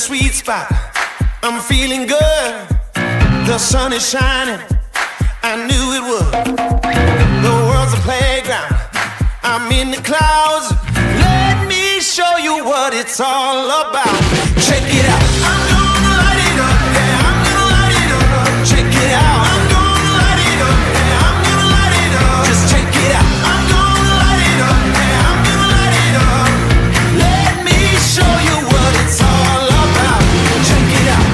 sweet spot. I'm feeling good. The sun is shining. I knew it would. The world's a playground. I'm in the clouds. Let me show you what it's all about. Check it out. I'm gonna light it up. Yeah, I'm gonna light it up. Check it out. I'm gonna light it up. Yeah, I'm gonna light it up. Just check it out. I'm gonna light it up. Yeah, I'm gonna light it up. Let me show you what it's all about. Check it out.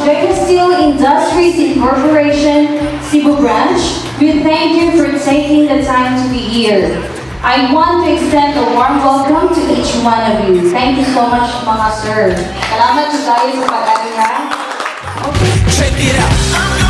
JEA Steel Industries Incorporation, Cebu Branch, we thank you for taking the time to be here. I want to extend a warm welcome to each one of you. Thank you so much, mga sir. Salamat sa tayo sa pag-alinga. Check it out.